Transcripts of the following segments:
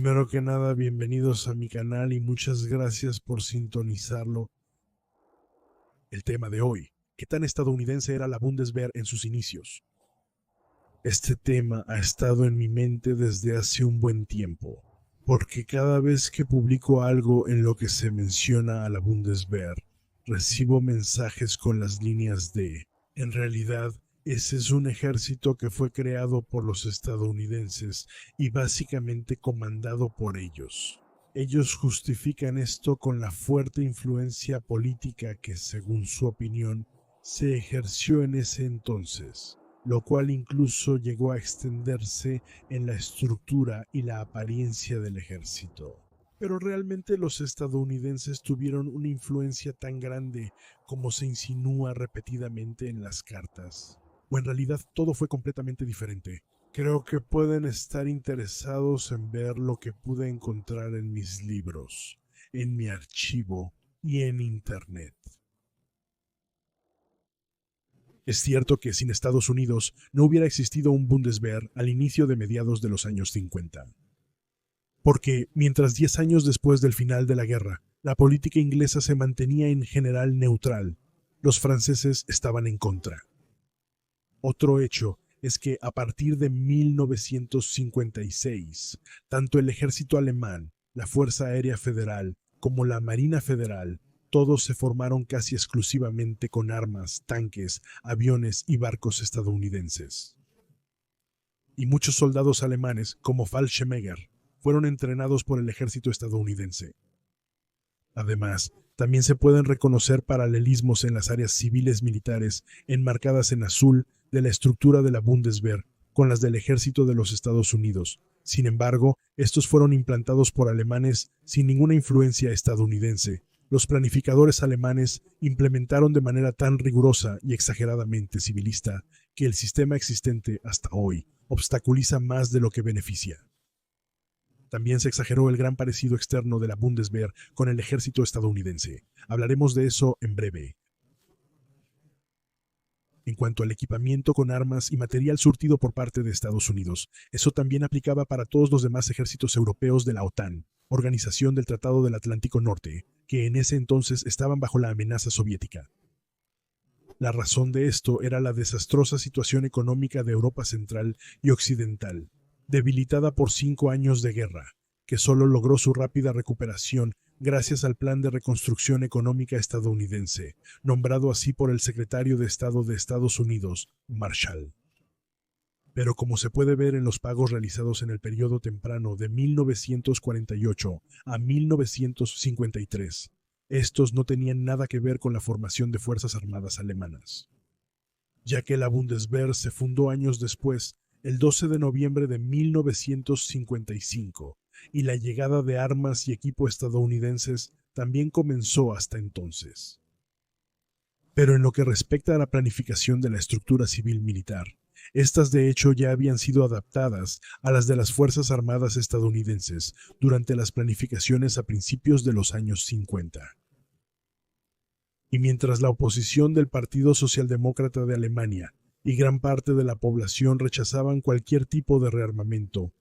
Primero que nada, bienvenidos a mi canal y muchas gracias por sintonizarlo. El tema de hoy: ¿qué tan estadounidense era la Bundeswehr en sus inicios? Este tema ha estado en mi mente desde hace un buen tiempo, porque cada vez que publico algo en lo que se menciona a la Bundeswehr, recibo mensajes con las líneas de: en realidad, ese es un ejército que fue creado por los estadounidenses y básicamente comandado por ellos. Ellos justifican esto con la fuerte influencia política que, según su opinión, se ejerció en ese entonces, lo cual incluso llegó a extenderse en la estructura y la apariencia del ejército. Pero realmente los estadounidenses tuvieron una influencia tan grande como se insinúa repetidamente en las cartas. O en realidad todo fue completamente diferente. Creo que pueden estar interesados en ver lo que pude encontrar en mis libros, en mi archivo y en Internet. Es cierto que sin Estados Unidos no hubiera existido un Bundeswehr al inicio de mediados de los años 50. Porque, mientras 10 años después del final de la guerra, la política inglesa se mantenía en general neutral, los franceses estaban en contra. Otro hecho es que a partir de 1956, tanto el ejército alemán, la Fuerza Aérea Federal, como la Marina Federal, todos se formaron casi exclusivamente con armas, tanques, aviones y barcos estadounidenses. Y muchos soldados alemanes, como Fallschirmjäger, fueron entrenados por el ejército estadounidense. Además, también se pueden reconocer paralelismos en las áreas civiles militares enmarcadas en azul de la estructura de la Bundeswehr con las del ejército de los Estados Unidos. Sin embargo, estos fueron implantados por alemanes sin ninguna influencia estadounidense. Los planificadores alemanes implementaron de manera tan rigurosa y exageradamente civilista que el sistema existente hasta hoy obstaculiza más de lo que beneficia. También se exageró el gran parecido externo de la Bundeswehr con el ejército estadounidense. Hablaremos de eso en breve. En cuanto al equipamiento con armas y material surtido por parte de Estados Unidos, eso también aplicaba para todos los demás ejércitos europeos de la OTAN, Organización del Tratado del Atlántico Norte, que en ese entonces estaban bajo la amenaza soviética. La razón de esto era la desastrosa situación económica de Europa Central y Occidental, debilitada por 5 años de guerra, que solo logró su rápida recuperación gracias al Plan de Reconstrucción Económica estadounidense, nombrado así por el secretario de Estado de Estados Unidos, Marshall. Pero como se puede ver en los pagos realizados en el periodo temprano de 1948 a 1953, estos no tenían nada que ver con la formación de fuerzas armadas alemanas, ya que la Bundeswehr se fundó años después, el 12 de noviembre de 1955, y la llegada de armas y equipo estadounidenses también comenzó hasta entonces. Pero en lo que respecta a la planificación de la estructura civil militar, estas de hecho ya habían sido adaptadas a las de las Fuerzas Armadas estadounidenses durante las planificaciones a principios de los años 50. Y mientras la oposición del Partido Socialdemócrata de Alemania y gran parte de la población rechazaban cualquier tipo de rearmamento,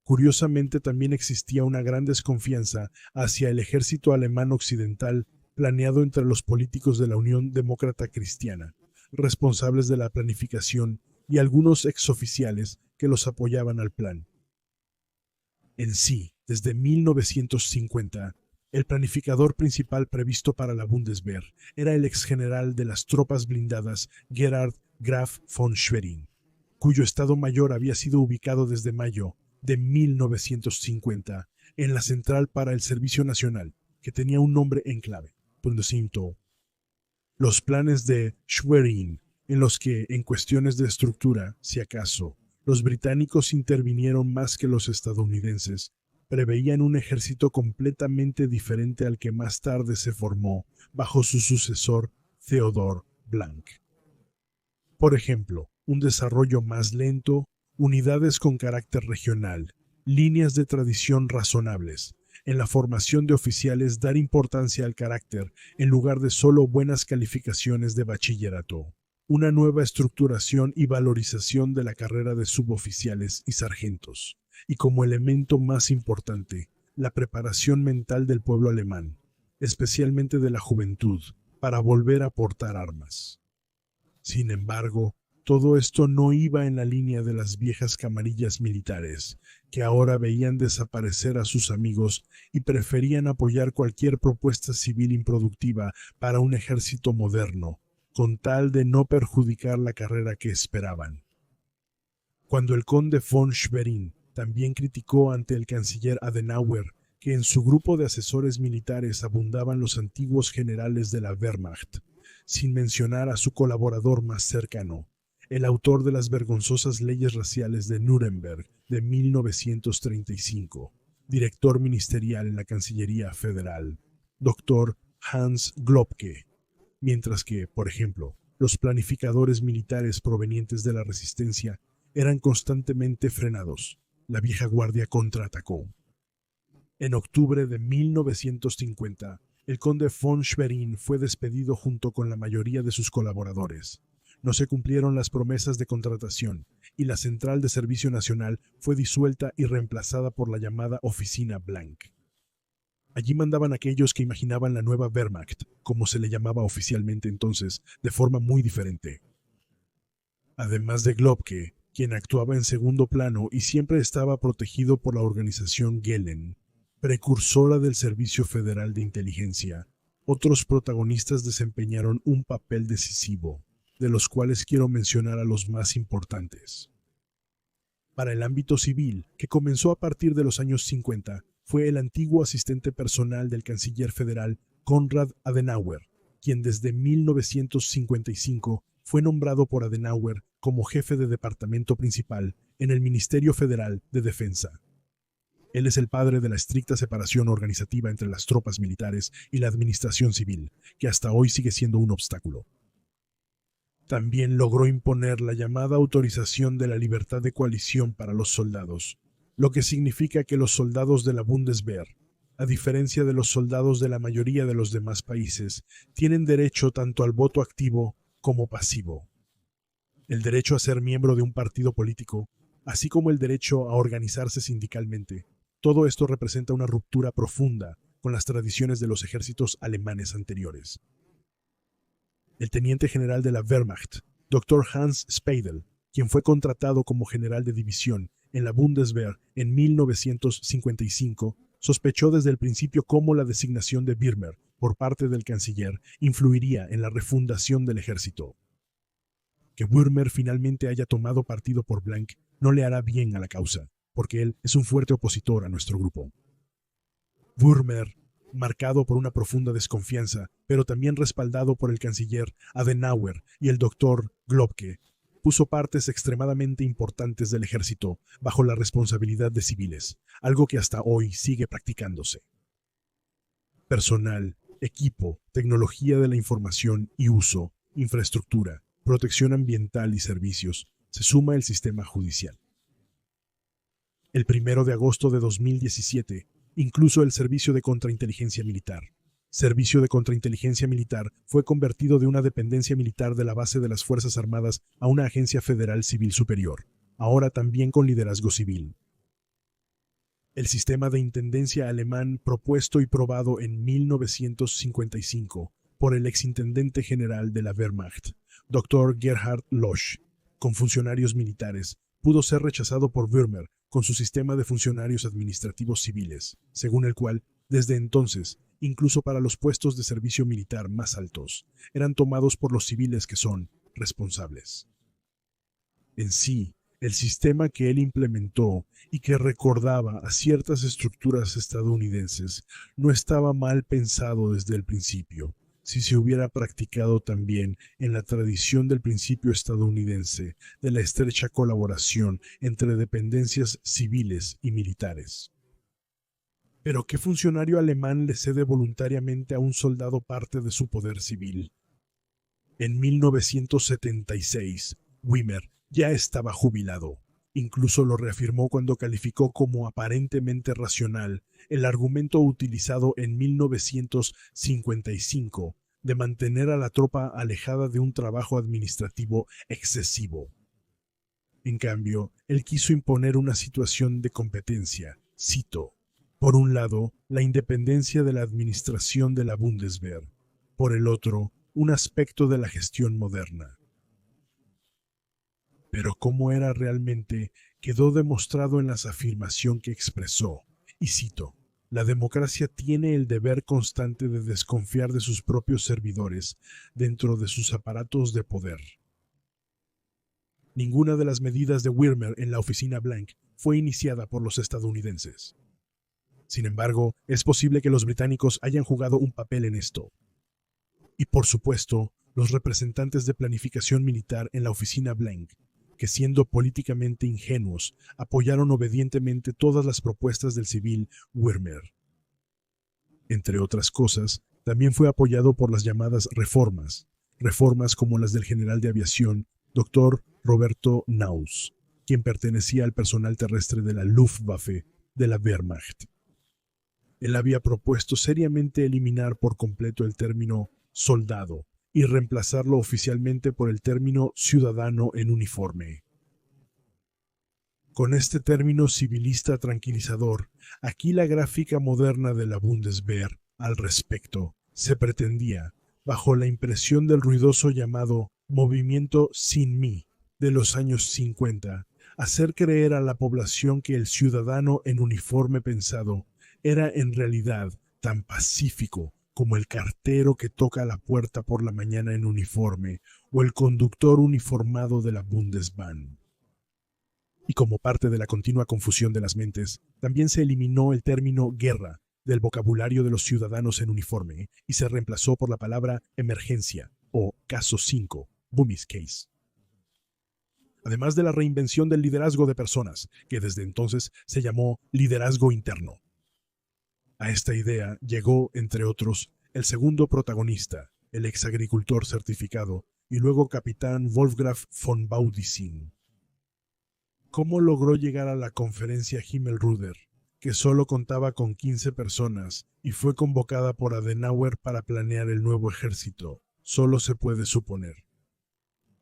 curiosamente también existía una gran desconfianza hacia el ejército alemán occidental planeado entre los políticos de la Unión Demócrata Cristiana, responsables de la planificación, y algunos exoficiales que los apoyaban al plan. En sí, desde 1950, el planificador principal previsto para la Bundeswehr era el exgeneral de las tropas blindadas Gerhard Graf von Schwerin, cuyo Estado Mayor había sido ubicado desde mayo de 1950 en la Central para el Servicio Nacional, que tenía un nombre en clave, Bundesinto. Los planes de Schwerin, en los que, en cuestiones de estructura, si acaso, los británicos intervinieron más que los estadounidenses, preveían un ejército completamente diferente al que más tarde se formó bajo su sucesor, Theodor Blank. Por ejemplo, un desarrollo más lento, unidades con carácter regional, líneas de tradición razonables. En la formación de oficiales, dar importancia al carácter en lugar de solo buenas calificaciones de bachillerato. Una nueva estructuración y valorización de la carrera de suboficiales y sargentos. y como elemento más importante, la preparación mental del pueblo alemán, especialmente de la juventud, para volver a portar armas. Sin embargo, todo esto no iba en la línea de las viejas camarillas militares, que ahora veían desaparecer a sus amigos y preferían apoyar cualquier propuesta civil improductiva para un ejército moderno, con tal de no perjudicar la carrera que esperaban. Cuando el conde von Schwerin también criticó ante el canciller Adenauer que en su grupo de asesores militares abundaban los antiguos generales de la Wehrmacht, sin mencionar a su colaborador más cercano, el autor de las vergonzosas leyes raciales de Nuremberg de 1935, director ministerial en la Cancillería Federal, Dr. Hans Globke, mientras que, por ejemplo, los planificadores militares provenientes de la resistencia eran constantemente frenados. La vieja guardia contraatacó. En octubre de 1950, el conde von Schwerin fue despedido junto con la mayoría de sus colaboradores. No se cumplieron las promesas de contratación y la Central de Servicio Nacional fue disuelta y reemplazada por la llamada Oficina Blank. Allí mandaban aquellos que imaginaban la nueva Wehrmacht, como se le llamaba oficialmente entonces, de forma muy diferente. Además de Globke, quien actuaba en segundo plano y siempre estaba protegido por la organización Gehlen, precursora del Servicio Federal de Inteligencia, otros protagonistas desempeñaron un papel decisivo, de los cuales quiero mencionar a los más importantes. Para el ámbito civil, que comenzó a partir de los años 50, fue el antiguo asistente personal del canciller federal Konrad Adenauer, quien desde 1955 fue nombrado por Adenauer como jefe de departamento principal en el Ministerio Federal de Defensa. Él es el padre de la estricta separación organizativa entre las tropas militares y la administración civil, que hasta hoy sigue siendo un obstáculo. También logró imponer la llamada autorización de la libertad de coalición para los soldados, lo que significa que los soldados de la Bundeswehr, a diferencia de los soldados de la mayoría de los demás países, tienen derecho tanto al voto activo como pasivo. El derecho a ser miembro de un partido político, así como el derecho a organizarse sindicalmente. Todo esto representa una ruptura profunda con las tradiciones de los ejércitos alemanes anteriores. El teniente general de la Wehrmacht, Dr. Hans Speidel, quien fue contratado como general de división en la Bundeswehr en 1955, sospechó desde el principio cómo la designación de Wirmer por parte del canciller influiría en la refundación del ejército. Que Wirmer finalmente haya tomado partido por Blank no le hará bien a la causa, porque él es un fuerte opositor a nuestro grupo. Wirmer, marcado por una profunda desconfianza, pero también respaldado por el canciller Adenauer y el doctor Globke, puso partes extremadamente importantes del ejército bajo la responsabilidad de civiles, algo que hasta hoy sigue practicándose. Personal, equipo, tecnología de la información y uso, infraestructura, protección ambiental y servicios, se suma el sistema judicial. El 1 de agosto de 2017, incluso el Servicio de Contrainteligencia Militar. Servicio de Contrainteligencia Militar fue convertido de una dependencia militar de la base de las Fuerzas Armadas a una agencia federal civil superior, ahora también con liderazgo civil. El sistema de intendencia alemán propuesto y probado en 1955 por el exintendente general de la Wehrmacht, Dr. Gerhard Losch, con funcionarios militares, pudo ser rechazado por Wirmer con su sistema de funcionarios administrativos civiles, según el cual, desde entonces, incluso para los puestos de servicio militar más altos, eran tomados por los civiles que son responsables. En sí, el sistema que él implementó y que recordaba a ciertas estructuras estadounidenses no estaba mal pensado desde el principio, si se hubiera practicado también en la tradición del principio estadounidense de la estrecha colaboración entre dependencias civiles y militares. ¿Pero qué funcionario alemán le cede voluntariamente a un soldado parte de su poder civil? En 1976, Wimmer ya estaba jubilado. Incluso lo reafirmó cuando calificó como aparentemente racional el argumento utilizado en 1955 de mantener a la tropa alejada de un trabajo administrativo excesivo. En cambio, él quiso imponer una situación de competencia, cito, por un lado, la independencia de la administración de la Bundeswehr, por el otro, un aspecto de la gestión moderna. Pero cómo era realmente quedó demostrado en la afirmación que expresó, y cito, la democracia tiene el deber constante de desconfiar de sus propios servidores dentro de sus aparatos de poder. Ninguna de las medidas de Wirmer en la oficina Blank fue iniciada por los estadounidenses. Sin embargo, es posible que los británicos hayan jugado un papel en esto. Y por supuesto, los representantes de planificación militar en la oficina Blank, que siendo políticamente ingenuos, apoyaron obedientemente todas las propuestas del civil Wirmer. Entre otras cosas, también fue apoyado por las llamadas reformas como las del general de aviación, Dr. Roberto Naus, quien pertenecía al personal terrestre de la Luftwaffe de la Wehrmacht. Él había propuesto seriamente eliminar por completo el término soldado y reemplazarlo oficialmente por el término ciudadano en uniforme. Con este término civilista tranquilizador, aquí la gráfica moderna de la Bundeswehr al respecto se pretendía, bajo la impresión del ruidoso llamado movimiento sin mí de los años 50, hacer creer a la población que el ciudadano en uniforme pensado era en realidad tan pacífico como el cartero que toca la puerta por la mañana en uniforme o el conductor uniformado de la Bundesbahn. Y como parte de la continua confusión de las mentes, también se eliminó el término guerra del vocabulario de los ciudadanos en uniforme y se reemplazó por la palabra emergencia o caso 5, Bummis Case. Además de la reinvención del liderazgo de personas, que desde entonces se llamó liderazgo interno. A esta idea llegó, entre otros, el segundo protagonista, el exagricultor certificado y luego capitán Wolfgraf von Baudissin. ¿Cómo logró llegar a la conferencia Himmelrüder, que solo contaba con 15 personas y fue convocada por Adenauer para planear el nuevo ejército? Solo se puede suponer.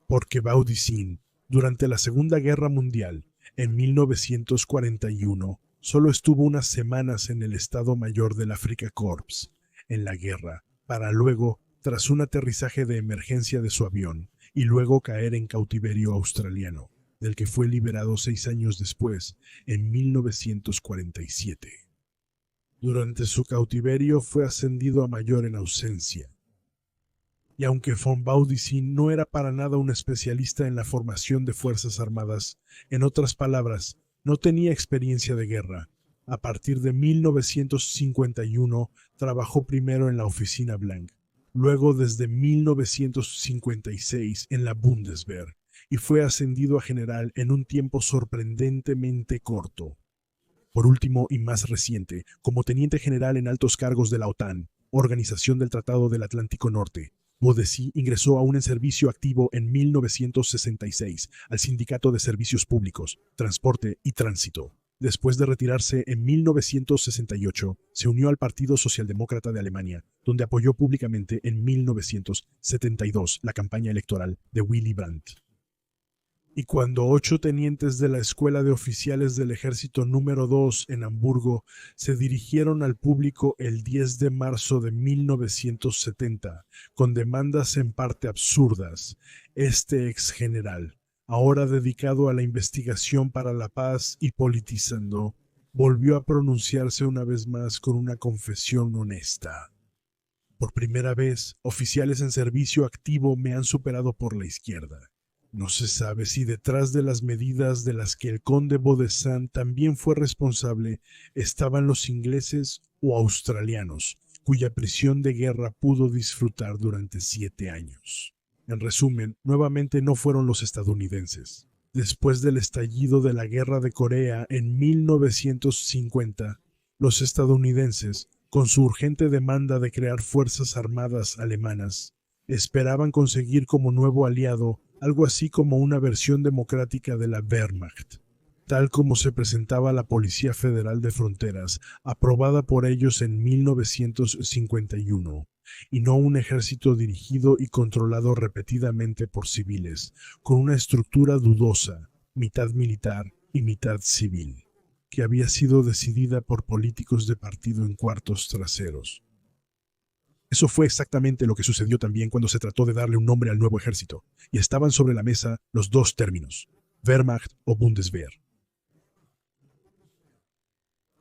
Porque Baudissin, durante la Segunda Guerra Mundial, en 1941, solo estuvo unas semanas en el Estado Mayor del Afrika Korps, en la guerra, para luego, tras un aterrizaje de emergencia de su avión, y luego caer en cautiverio australiano, del que fue liberado 6 años después, en 1947. Durante su cautiverio fue ascendido a mayor en ausencia. Y aunque von Baudissin no era para nada un especialista en la formación de fuerzas armadas, en otras palabras, no tenía experiencia de guerra. A partir de 1951 trabajó primero en la oficina Blank, luego desde 1956 en la Bundeswehr y fue ascendido a general en un tiempo sorprendentemente corto. Por último y más reciente, como teniente general en altos cargos de la OTAN, Organización del Tratado del Atlántico Norte, Boudessy ingresó aún en servicio activo en 1966 al Sindicato de Servicios Públicos, Transporte y Tránsito. Después de retirarse en 1968, se unió al Partido Socialdemócrata de Alemania, donde apoyó públicamente en 1972 la campaña electoral de Willy Brandt. Y cuando 8 tenientes de la Escuela de Oficiales del Ejército número 2 en Hamburgo se dirigieron al público el 10 de marzo de 1970 con demandas en parte absurdas, este exgeneral, ahora dedicado a la investigación para la paz y politizando, volvió a pronunciarse una vez más con una confesión honesta. Por primera vez, oficiales en servicio activo me han superado por la izquierda. No se sabe si detrás de las medidas de las que el conde Baudissin también fue responsable estaban los ingleses o australianos, cuya prisión de guerra pudo disfrutar durante 7 años. En resumen, nuevamente no fueron los estadounidenses. Después del estallido de la Guerra de Corea en 1950, los estadounidenses, con su urgente demanda de crear fuerzas armadas alemanas, esperaban conseguir como nuevo aliado algo así como una versión democrática de la Wehrmacht, tal como se presentaba la Policía Federal de Fronteras, aprobada por ellos en 1951, y no un ejército dirigido y controlado repetidamente por civiles, con una estructura dudosa, mitad militar y mitad civil, que había sido decidida por políticos de partido en cuartos traseros. Eso fue exactamente lo que sucedió también cuando se trató de darle un nombre al nuevo ejército, y estaban sobre la mesa los dos términos, Wehrmacht o Bundeswehr.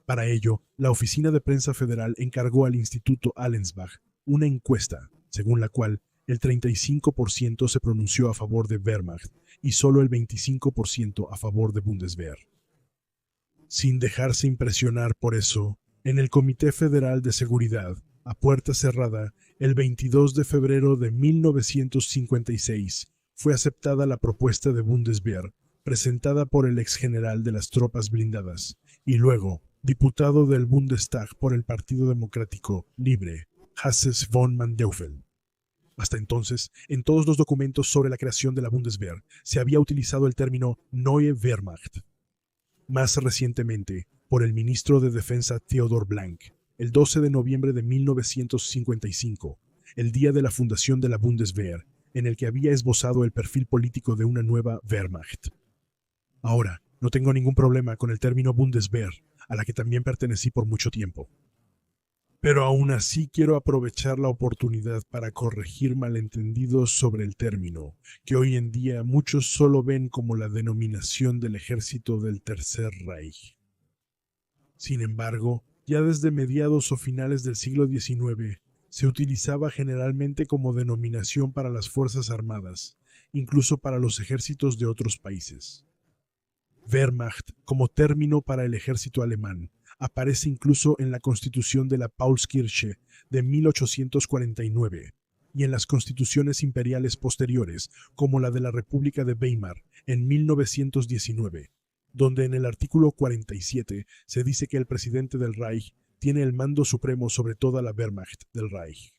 Para ello, la Oficina de Prensa Federal encargó al Instituto Allensbach una encuesta, según la cual el 35% se pronunció a favor de Wehrmacht y solo el 25% a favor de Bundeswehr. Sin dejarse impresionar por eso, en el Comité Federal de Seguridad, a puerta cerrada, el 22 de febrero de 1956, fue aceptada la propuesta de Bundeswehr, presentada por el exgeneral de las tropas blindadas, y luego, diputado del Bundestag por el Partido Democrático Libre, Hasses von Mandeufel. Hasta entonces, en todos los documentos sobre la creación de la Bundeswehr, se había utilizado el término Neue Wehrmacht. Más recientemente, por el ministro de Defensa Theodor Blank, el 12 de noviembre de 1955, el día de la fundación de la Bundeswehr, en el que había esbozado el perfil político de una nueva Wehrmacht. Ahora, no tengo ningún problema con el término Bundeswehr, a la que también pertenecí por mucho tiempo. Pero aún así quiero aprovechar la oportunidad para corregir malentendidos sobre el término, que hoy en día muchos solo ven como la denominación del ejército del Tercer Reich. Sin embargo, ya desde mediados o finales del siglo XIX, se utilizaba generalmente como denominación para las Fuerzas Armadas, incluso para los ejércitos de otros países. Wehrmacht, como término para el ejército alemán, aparece incluso en la Constitución de la Paulskirche de 1849 y en las constituciones imperiales posteriores, como la de la República de Weimar en 1919, donde en el artículo 47 se dice que el presidente del Reich tiene el mando supremo sobre toda la Wehrmacht del Reich.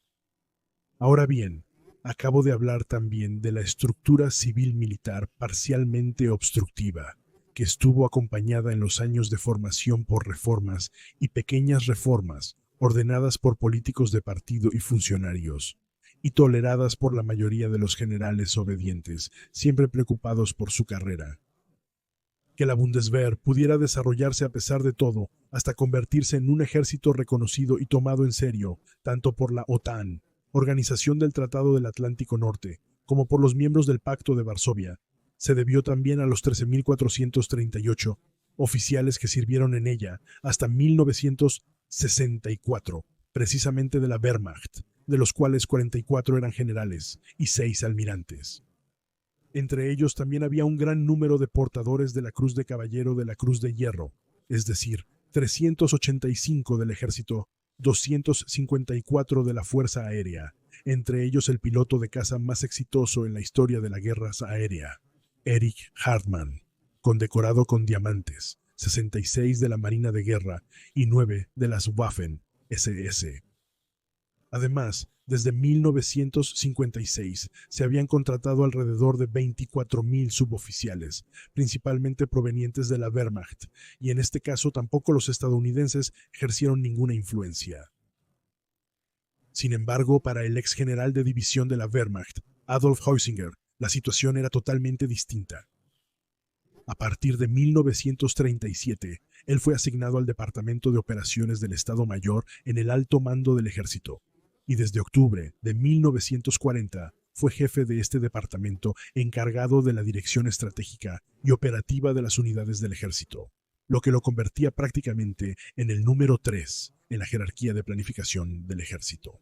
Ahora bien, acabo de hablar también de la estructura civil-militar parcialmente obstructiva, que estuvo acompañada en los años de formación por reformas y pequeñas reformas ordenadas por políticos de partido y funcionarios, y toleradas por la mayoría de los generales obedientes, siempre preocupados por su carrera. Que la Bundeswehr pudiera desarrollarse a pesar de todo, hasta convertirse en un ejército reconocido y tomado en serio, tanto por la OTAN, Organización del Tratado del Atlántico Norte, como por los miembros del Pacto de Varsovia, se debió también a los 13.438 oficiales que sirvieron en ella hasta 1964, precisamente de la Wehrmacht, de los cuales 44 eran generales y 6 almirantes. Entre ellos también había un gran número de portadores de la Cruz de Caballero de la Cruz de Hierro, es decir, 385 del ejército, 254 de la Fuerza Aérea, entre ellos el piloto de caza más exitoso en la historia de la guerra aérea, Erich Hartmann, condecorado con diamantes, 66 de la Marina de Guerra y 9 de las Waffen-SS. Además, desde 1956 se habían contratado alrededor de 24.000 suboficiales, principalmente provenientes de la Wehrmacht, y en este caso tampoco los estadounidenses ejercieron ninguna influencia. Sin embargo, para el ex general de división de la Wehrmacht, Adolf Heusinger, la situación era totalmente distinta. A partir de 1937, él fue asignado al Departamento de Operaciones del Estado Mayor en el alto mando del ejército, y desde octubre de 1940 fue jefe de este departamento encargado de la dirección estratégica y operativa de las unidades del ejército, lo que lo convertía prácticamente en el número 3 en la jerarquía de planificación del ejército.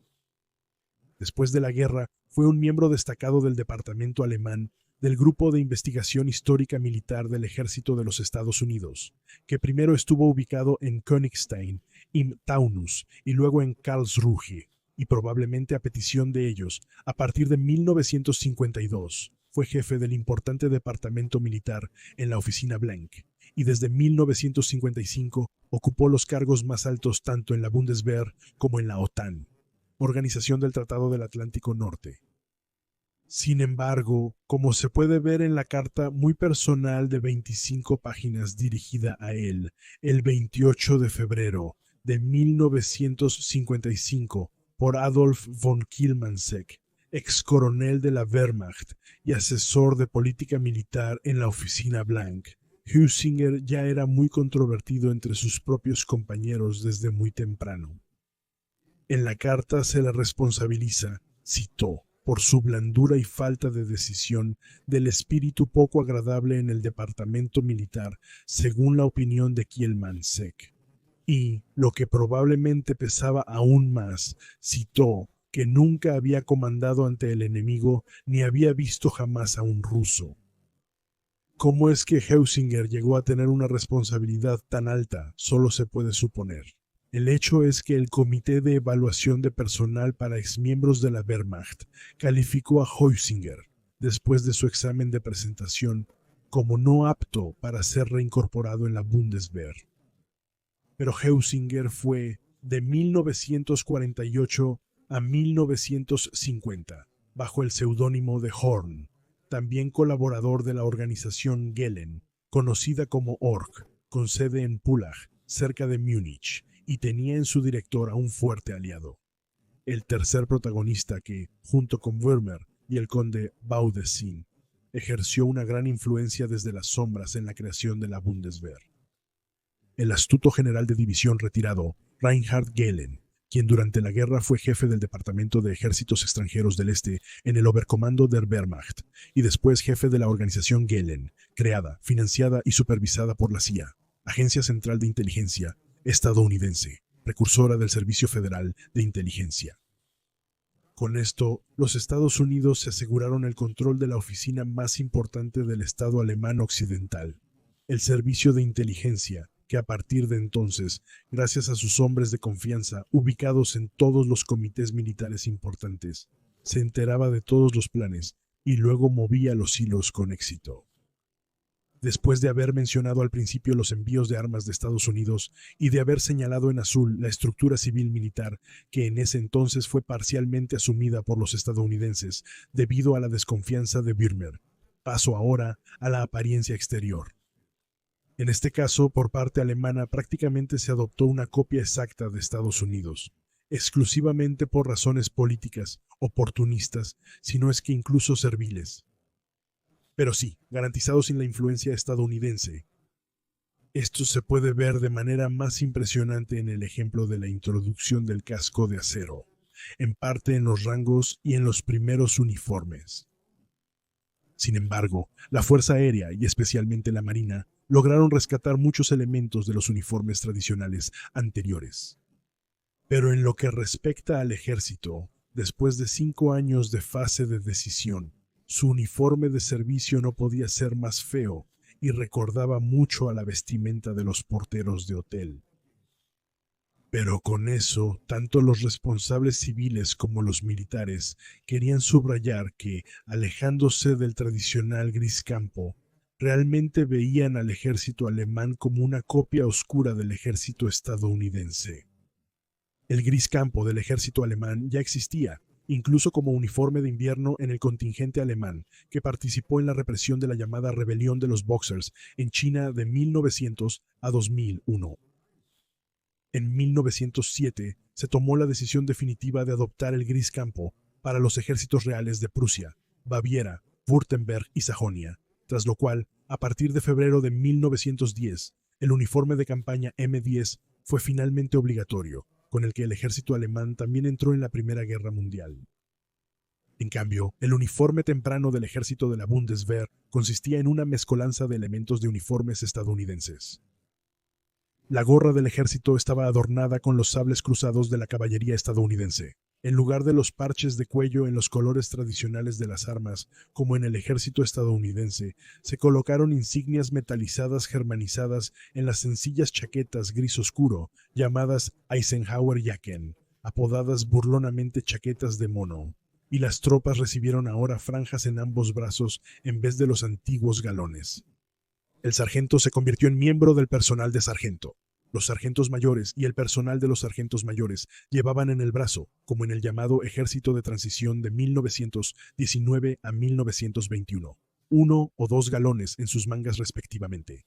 Después de la guerra, fue un miembro destacado del departamento alemán del Grupo de Investigación Histórica Militar del Ejército de los Estados Unidos, que primero estuvo ubicado en Königstein im Taunus y luego en Karlsruhe, y probablemente a petición de ellos, a partir de 1952, fue jefe del importante departamento militar en la Oficina Blank, y desde 1955 ocupó los cargos más altos tanto en la Bundeswehr como en la OTAN, Organización del Tratado del Atlántico Norte. Sin embargo, como se puede ver en la carta muy personal de 25 páginas dirigida a él el 28 de febrero de 1955 por Adolf von Kielmansegg, ex coronel de la Wehrmacht y asesor de política militar en la oficina Blank. Heusinger ya era muy controvertido entre sus propios compañeros desde muy temprano. En la carta se le responsabiliza, citó, por su blandura y falta de decisión, del espíritu poco agradable en el departamento militar, según la opinión de Kielmansegg. Y, lo que probablemente pesaba aún más, citó que nunca había comandado ante el enemigo ni había visto jamás a un ruso. ¿Cómo es que Heusinger llegó a tener una responsabilidad tan alta? Solo se puede suponer. El hecho es que el Comité de Evaluación de Personal para exmiembros de la Wehrmacht calificó a Heusinger, después de su examen de presentación, como no apto para ser reincorporado en la Bundeswehr. Pero Heusinger fue de 1948 a 1950, bajo el seudónimo de Horn, también colaborador de la organización Gehlen, conocida como Org, con sede en Pullach, cerca de Múnich, y tenía en su director a un fuerte aliado. El tercer protagonista que, junto con Würmer y el conde Baudissin, ejerció una gran influencia desde las sombras en la creación de la Bundeswehr. El astuto general de división retirado, Reinhard Gehlen, quien durante la guerra fue jefe del Departamento de Ejércitos Extranjeros del Este en el Oberkommando der Wehrmacht y después jefe de la organización Gehlen, creada, financiada y supervisada por la CIA, Agencia Central de Inteligencia estadounidense, precursora del Servicio Federal de Inteligencia. Con esto, los Estados Unidos se aseguraron el control de la oficina más importante del Estado alemán occidental, el Servicio de Inteligencia, que a partir de entonces, gracias a sus hombres de confianza ubicados en todos los comités militares importantes, se enteraba de todos los planes y luego movía los hilos con éxito. Después de haber mencionado al principio los envíos de armas de Estados Unidos y de haber señalado en azul la estructura civil militar que en ese entonces fue parcialmente asumida por los estadounidenses debido a la desconfianza de Würmer, paso ahora a la apariencia exterior. En este caso, por parte alemana prácticamente se adoptó una copia exacta de Estados Unidos, exclusivamente por razones políticas, oportunistas, si no es que incluso serviles. Pero sí, garantizado sin la influencia estadounidense. Esto se puede ver de manera más impresionante en el ejemplo de la introducción del casco de acero, en parte en los rangos y en los primeros uniformes. Sin embargo, la Fuerza Aérea y especialmente la Marina lograron rescatar muchos elementos de los uniformes tradicionales anteriores. Pero en lo que respecta al ejército, después de 5 años de fase de decisión, su uniforme de servicio no podía ser más feo y recordaba mucho a la vestimenta de los porteros de hotel. Pero con eso, tanto los responsables civiles como los militares querían subrayar que, alejándose del tradicional gris campo, realmente veían al ejército alemán como una copia oscura del ejército estadounidense. El gris campo del ejército alemán ya existía, incluso como uniforme de invierno en el contingente alemán, que participó en la represión de la llamada Rebelión de los Boxers en China de 1900 a 2001. En 1907 se tomó la decisión definitiva de adoptar el gris campo para los ejércitos reales de Prusia, Baviera, Württemberg y Sajonia, tras lo cual, a partir de febrero de 1910, el uniforme de campaña M10 fue finalmente obligatorio, con el que el ejército alemán también entró en la Primera Guerra Mundial. En cambio, el uniforme temprano del ejército de la Bundeswehr consistía en una mezcolanza de elementos de uniformes estadounidenses. La gorra del ejército estaba adornada con los sables cruzados de la caballería estadounidense. En lugar de los parches de cuello en los colores tradicionales de las armas, como en el ejército estadounidense, se colocaron insignias metalizadas germanizadas en las sencillas chaquetas gris oscuro, llamadas Eisenhower-Jacken, apodadas burlonamente chaquetas de mono, y las tropas recibieron ahora franjas en ambos brazos en vez de los antiguos galones. El sargento se convirtió en miembro del personal de sargento. Los sargentos mayores y el personal de los sargentos mayores llevaban en el brazo, como en el llamado Ejército de Transición de 1919 a 1921, 1 o 2 galones en sus mangas respectivamente.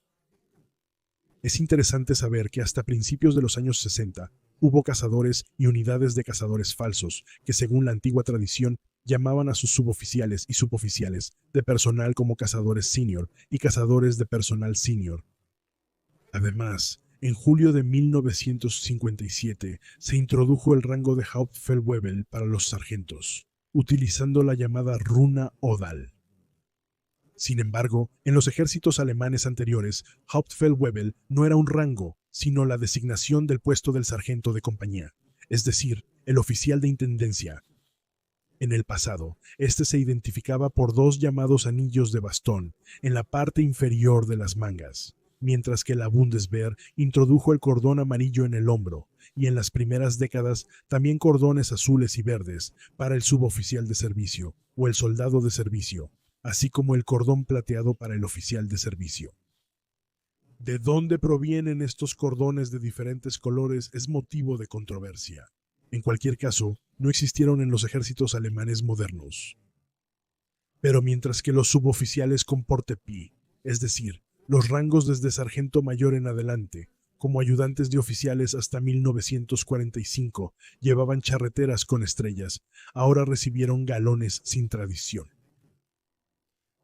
Es interesante saber que hasta principios de los años 60 hubo cazadores y unidades de cazadores falsos que, según la antigua tradición, llamaban a sus suboficiales y suboficiales de personal como cazadores senior y cazadores de personal senior. Además, en julio de 1957 se introdujo el rango de Hauptfeldwebel para los sargentos, utilizando la llamada runa Odal. Sin embargo, en los ejércitos alemanes anteriores, Hauptfeldwebel no era un rango, sino la designación del puesto del sargento de compañía, es decir, el oficial de intendencia. En el pasado, este se identificaba por dos llamados anillos de bastón en la parte inferior de las mangas, mientras que la Bundeswehr introdujo el cordón amarillo en el hombro y en las primeras décadas también cordones azules y verdes para el suboficial de servicio o el soldado de servicio, así como el cordón plateado para el oficial de servicio. ¿De dónde provienen estos cordones de diferentes colores? Es motivo de controversia. En cualquier caso, no existieron en los ejércitos alemanes modernos. Pero mientras que los suboficiales con porte pi, es decir, los rangos desde sargento mayor en adelante, como ayudantes de oficiales hasta 1945, llevaban charreteras con estrellas, ahora recibieron galones sin tradición.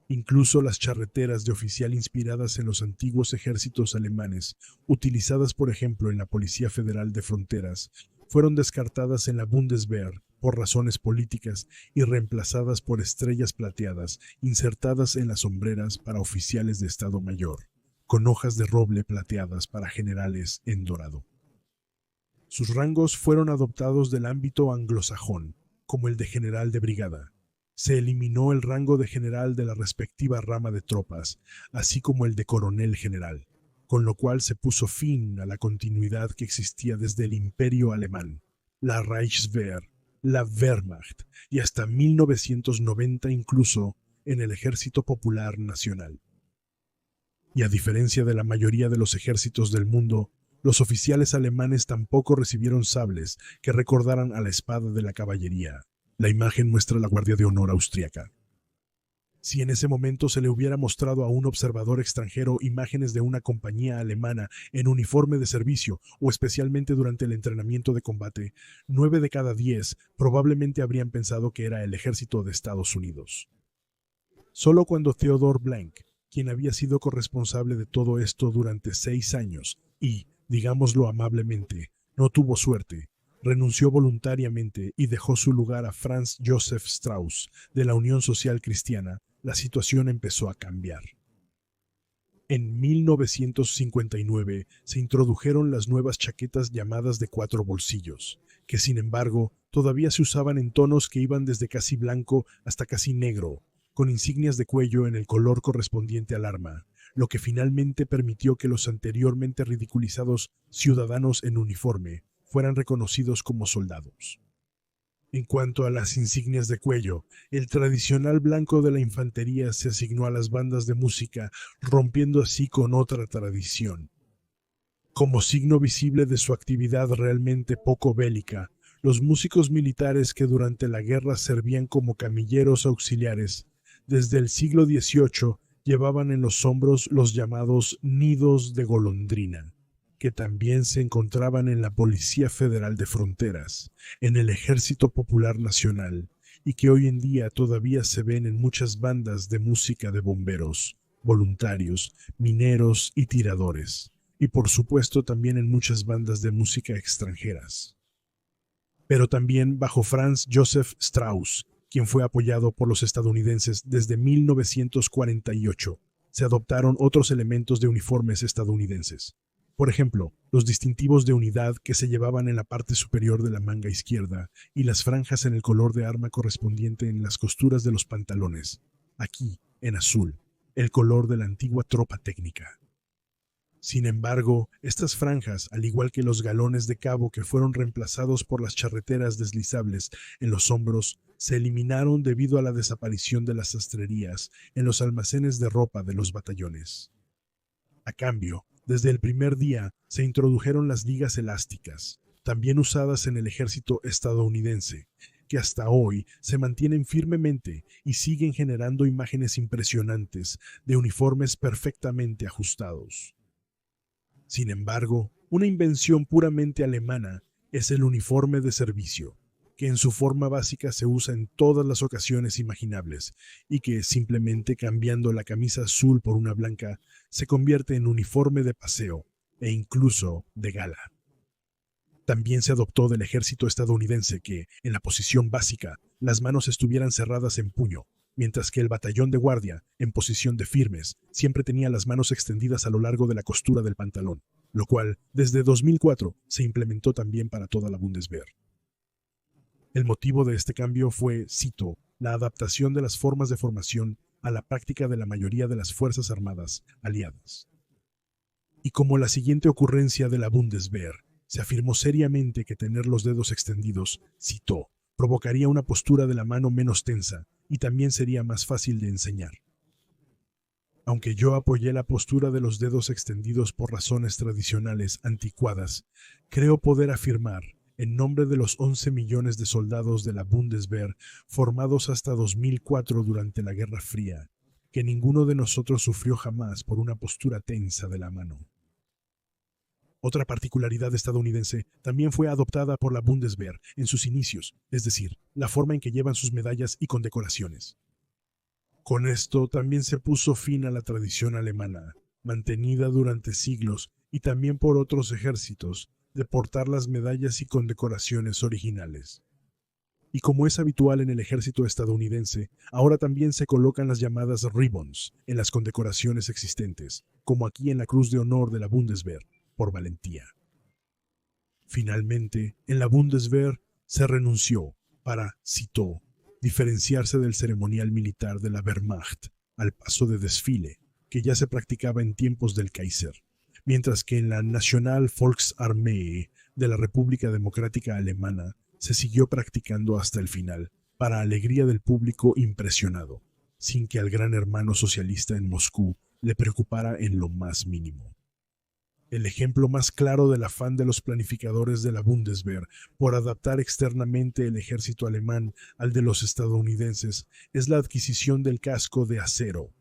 Incluso las charreteras de oficial inspiradas en los antiguos ejércitos alemanes, utilizadas por ejemplo en la Policía Federal de Fronteras, fueron descartadas en la Bundeswehr por razones políticas y reemplazadas por estrellas plateadas insertadas en las sombreras para oficiales de Estado Mayor, con hojas de roble plateadas para generales en dorado. Sus rangos fueron adoptados del ámbito anglosajón, como el de general de brigada. Se eliminó el rango de general de la respectiva rama de tropas, así como el de coronel general, con lo cual se puso fin a la continuidad que existía desde el Imperio Alemán, la Reichswehr, la Wehrmacht y hasta 1990 incluso en el Ejército Popular Nacional. Y a diferencia de la mayoría de los ejércitos del mundo, los oficiales alemanes tampoco recibieron sables que recordaran a la espada de la caballería. La imagen muestra la Guardia de Honor austriaca. Si en ese momento se le hubiera mostrado a un observador extranjero imágenes de una compañía alemana en uniforme de servicio o especialmente durante el entrenamiento de combate, 9 de cada 10 probablemente habrían pensado que era el ejército de Estados Unidos. Solo cuando Theodor Blank, quien había sido corresponsable de todo esto durante 6 años y, digámoslo amablemente, no tuvo suerte, renunció voluntariamente y dejó su lugar a Franz Josef Strauss de la Unión Social Cristiana, la situación empezó a cambiar. En 1959 se introdujeron las nuevas chaquetas llamadas de 4 bolsillos, que sin embargo todavía se usaban en tonos que iban desde casi blanco hasta casi negro, con insignias de cuello en el color correspondiente al arma, lo que finalmente permitió que los anteriormente ridiculizados ciudadanos en uniforme fueran reconocidos como soldados. En cuanto a las insignias de cuello, el tradicional blanco de la infantería se asignó a las bandas de música, rompiendo así con otra tradición. Como signo visible de su actividad realmente poco bélica, los músicos militares que durante la guerra servían como camilleros auxiliares, desde el siglo XVIII llevaban en los hombros los llamados nidos de golondrina, que también se encontraban en la Policía Federal de Fronteras, en el Ejército Popular Nacional, y que hoy en día todavía se ven en muchas bandas de música de bomberos, voluntarios, mineros y tiradores, y por supuesto también en muchas bandas de música extranjeras. Pero también bajo Franz Josef Strauss, quien fue apoyado por los estadounidenses desde 1948, se adoptaron otros elementos de uniformes estadounidenses. Por ejemplo, los distintivos de unidad que se llevaban en la parte superior de la manga izquierda y las franjas en el color de arma correspondiente en las costuras de los pantalones. Aquí, en azul, el color de la antigua tropa técnica. Sin embargo, estas franjas, al igual que los galones de cabo que fueron reemplazados por las charreteras deslizables en los hombros, se eliminaron debido a la desaparición de las sastrerías en los almacenes de ropa de los batallones. A cambio, desde el primer día se introdujeron las ligas elásticas, también usadas en el ejército estadounidense, que hasta hoy se mantienen firmemente y siguen generando imágenes impresionantes de uniformes perfectamente ajustados. Sin embargo, una invención puramente alemana es el uniforme de servicio, que en su forma básica se usa en todas las ocasiones imaginables y que, simplemente cambiando la camisa azul por una blanca, se convierte en uniforme de paseo e incluso de gala. También se adoptó del ejército estadounidense que, en la posición básica, las manos estuvieran cerradas en puño, mientras que el batallón de guardia, en posición de firmes, siempre tenía las manos extendidas a lo largo de la costura del pantalón, lo cual, desde 2004, se implementó también para toda la Bundeswehr. El motivo de este cambio fue, cito, la adaptación de las formas de formación a la práctica de la mayoría de las Fuerzas Armadas aliadas. Y como la siguiente ocurrencia de la Bundeswehr, se afirmó seriamente que tener los dedos extendidos, citó, provocaría una postura de la mano menos tensa y también sería más fácil de enseñar. Aunque yo apoyé la postura de los dedos extendidos por razones tradicionales anticuadas, creo poder afirmar, en nombre de los 11 millones de soldados de la Bundeswehr formados hasta 2004 durante la Guerra Fría, que ninguno de nosotros sufrió jamás por una postura tensa de la mano. Otra particularidad estadounidense también fue adoptada por la Bundeswehr en sus inicios, es decir, la forma en que llevan sus medallas y condecoraciones. Con esto también se puso fin a la tradición alemana, mantenida durante siglos y también por otros ejércitos, de portar las medallas y condecoraciones originales. Y como es habitual en el ejército estadounidense, ahora también se colocan las llamadas ribbons en las condecoraciones existentes, como aquí en la Cruz de Honor de la Bundeswehr, por valentía. Finalmente, en la Bundeswehr se renunció para, citó, diferenciarse del ceremonial militar de la Wehrmacht al paso de desfile, que ya se practicaba en tiempos del Kaiser, mientras que en la National Volksarmee de la República Democrática Alemana se siguió practicando hasta el final, para alegría del público impresionado, sin que al gran hermano socialista en Moscú le preocupara en lo más mínimo. El ejemplo más claro del afán de los planificadores de la Bundeswehr por adaptar externamente el ejército alemán al de los estadounidenses es la adquisición del casco de acero.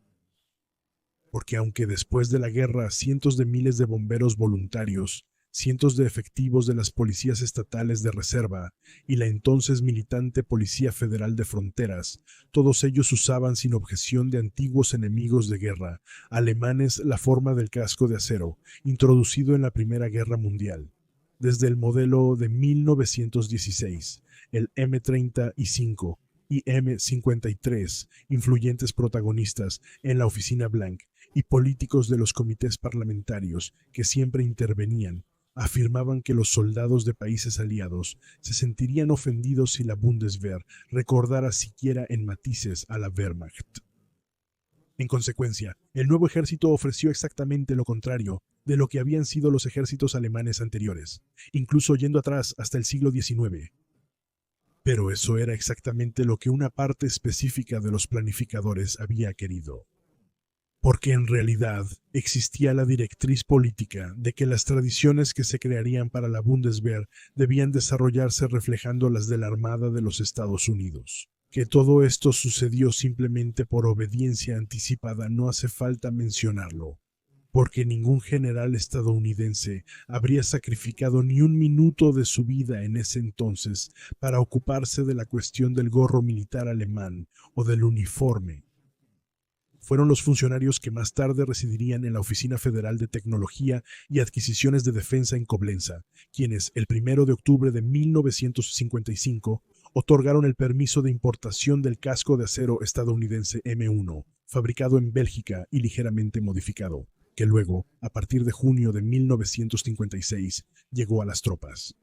Porque aunque después de la guerra cientos de miles de bomberos voluntarios, cientos de efectivos de las policías estatales de reserva y la entonces militante Policía Federal de Fronteras, todos ellos usaban sin objeción de antiguos enemigos de guerra, alemanes, la forma del casco de acero, introducido en la Primera Guerra Mundial. Desde el modelo de 1916, el M35 y M53, influyentes protagonistas en la Oficina Blank y políticos de los comités parlamentarios que siempre intervenían, afirmaban que los soldados de países aliados se sentirían ofendidos si la Bundeswehr recordara siquiera en matices a la Wehrmacht. En consecuencia, el nuevo ejército ofreció exactamente lo contrario de lo que habían sido los ejércitos alemanes anteriores, incluso yendo atrás hasta el siglo XIX. Pero eso era exactamente lo que una parte específica de los planificadores había querido. Porque en realidad existía la directriz política de que las tradiciones que se crearían para la Bundeswehr debían desarrollarse reflejando las de la Armada de los Estados Unidos. Que todo esto sucedió simplemente por obediencia anticipada no hace falta mencionarlo, porque ningún general estadounidense habría sacrificado ni un minuto de su vida en ese entonces para ocuparse de la cuestión del gorro militar alemán o del uniforme. Fueron los funcionarios que más tarde residirían en la Oficina Federal de Tecnología y Adquisiciones de Defensa en Coblenza, quienes, el 1 de octubre de 1955, otorgaron el permiso de importación del casco de acero estadounidense M1, fabricado en Bélgica y ligeramente modificado, que luego, a partir de junio de 1956, llegó a las tropas.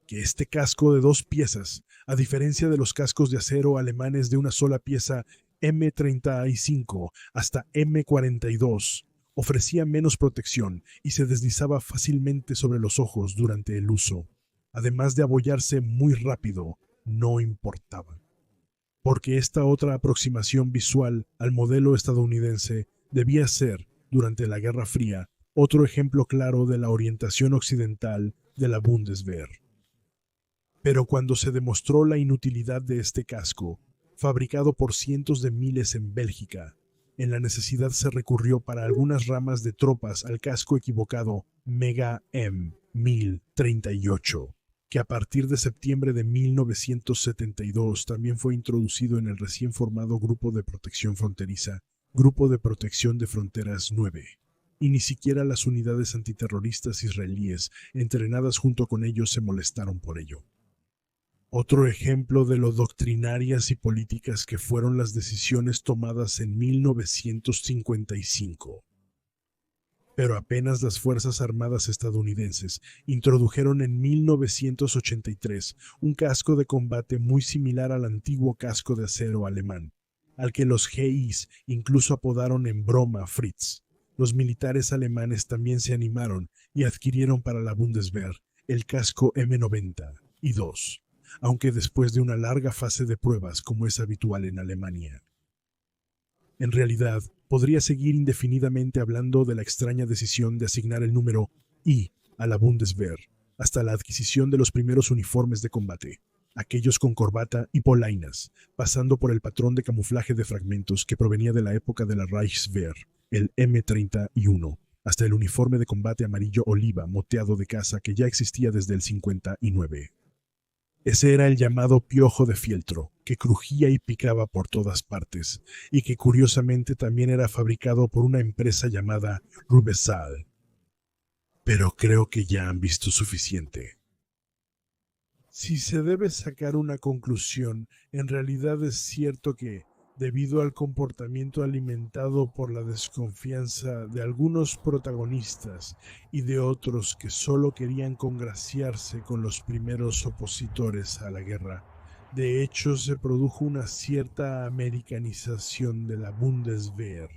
Que este casco de 2 piezas, a diferencia de los cascos de acero alemanes de una sola pieza M35 hasta M42, ofrecía menos protección y se deslizaba fácilmente sobre los ojos durante el uso. Además de abollarse muy rápido, no importaba. Porque esta otra aproximación visual al modelo estadounidense debía ser, durante la Guerra Fría, otro ejemplo claro de la orientación occidental de la Bundeswehr. Pero cuando se demostró la inutilidad de este casco, fabricado por cientos de miles en Bélgica, en la necesidad se recurrió para algunas ramas de tropas al casco equivocado Mega M 1038, que a partir de septiembre de 1972 también fue introducido en el recién formado Grupo de Protección Fronteriza, Grupo de Protección de Fronteras 9. Y ni siquiera las unidades antiterroristas israelíes, entrenadas junto con ellos, se molestaron por ello. Otro ejemplo de lo doctrinarias y políticas que fueron las decisiones tomadas en 1955. Pero apenas las Fuerzas Armadas estadounidenses introdujeron en 1983 un casco de combate muy similar al antiguo casco de acero alemán, al que los GIs incluso apodaron en broma Fritz. Los militares alemanes también se animaron y adquirieron para la Bundeswehr el casco M90 y 2, aunque después de una larga fase de pruebas como es habitual en Alemania. En realidad, podría seguir indefinidamente hablando de la extraña decisión de asignar el número I a la Bundeswehr, hasta la adquisición de los primeros uniformes de combate, aquellos con corbata y polainas, pasando por el patrón de camuflaje de fragmentos que provenía de la época de la Reichswehr, el M31, hasta el uniforme de combate amarillo oliva moteado de casa que ya existía desde el 59. Ese era el llamado piojo de fieltro, que crujía y picaba por todas partes, y que curiosamente también era fabricado por una empresa llamada Rubensal. Pero creo que ya han visto suficiente. Si se debe sacar una conclusión, en realidad es cierto que, debido al comportamiento alimentado por la desconfianza de algunos protagonistas y de otros que solo querían congraciarse con los primeros opositores a la guerra, de hecho se produjo una cierta americanización de la Bundeswehr.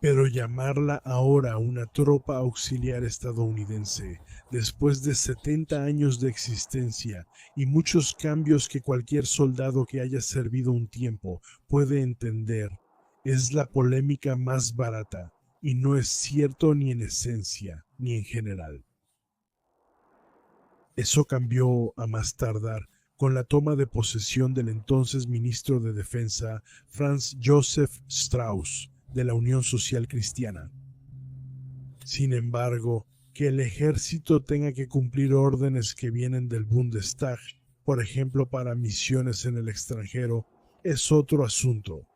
Pero llamarla ahora una tropa auxiliar estadounidense, después de 70 años de existencia y muchos cambios que cualquier soldado que haya servido un tiempo puede entender, es la polémica más barata y no es cierto ni en esencia ni en general. Eso cambió a más tardar con la toma de posesión del entonces ministro de Defensa Franz Josef Strauß, de la Unión Social Cristiana. Sin embargo, que el ejército tenga que cumplir órdenes que vienen del Bundestag, por ejemplo para misiones en el extranjero, es otro asunto.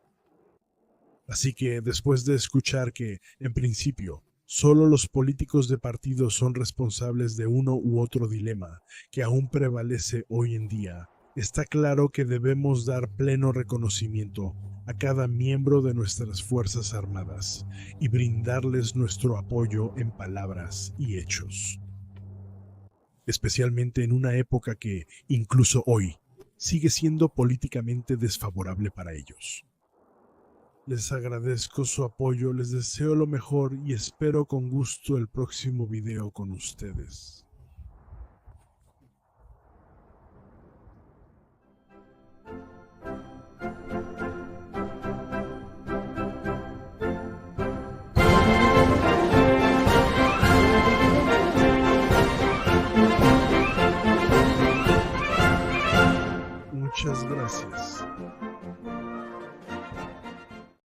Así que después de escuchar que, en principio, solo los políticos de partido son responsables de uno u otro dilema que aún prevalece hoy en día, está claro que debemos dar pleno reconocimiento a cada miembro de nuestras Fuerzas Armadas y brindarles nuestro apoyo en palabras y hechos. Especialmente en una época que, incluso hoy, sigue siendo políticamente desfavorable para ellos. Les agradezco su apoyo, les deseo lo mejor y espero con gusto el próximo video con ustedes.